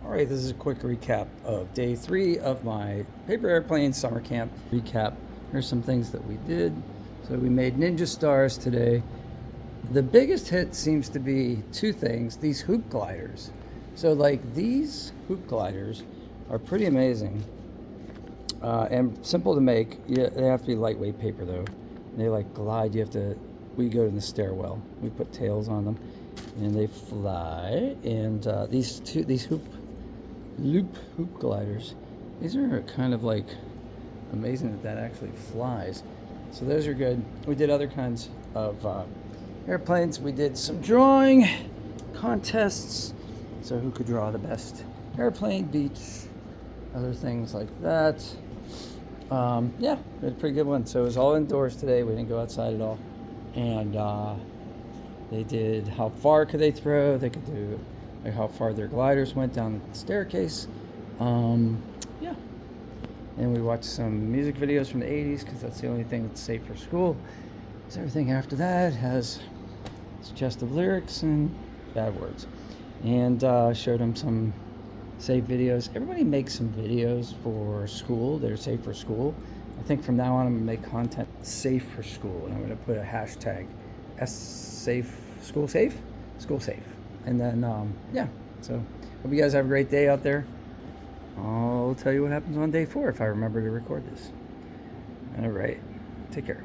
All right, this is a quick recap of day 3 of my paper airplane summer camp recap. Here's some things that we did. So we made ninja stars today. The biggest hit seems to be two things, these hoop gliders. So like these hoop gliders are pretty amazing and simple to make. Yeah, they have to be lightweight paper though. And they like glide, we go to the stairwell. We put tails on them and they fly. And these hoop gliders, these are kind of like amazing that actually flies. So those are good. We did other kinds of airplanes. We did some drawing contests, so who could draw the best airplane, beach, other things like that. Yeah, we had a pretty good one. So it was all indoors today. We didn't go outside at all. And they did how far could they throw. They could do like how far their gliders went down the staircase. Yeah. And we watched some music videos from the 80s because that's the only thing that's safe for school. So everything after that has its chest of lyrics and bad words. And showed them some safe videos. Everybody makes some videos for school that are safe for school. I think from now on I'm going to make content safe for school. And I'm going to put a hashtag school safe. And then, yeah. So hope you guys have a great day out there. I'll tell you what happens on day 4 if I remember to record this. All right. Take care.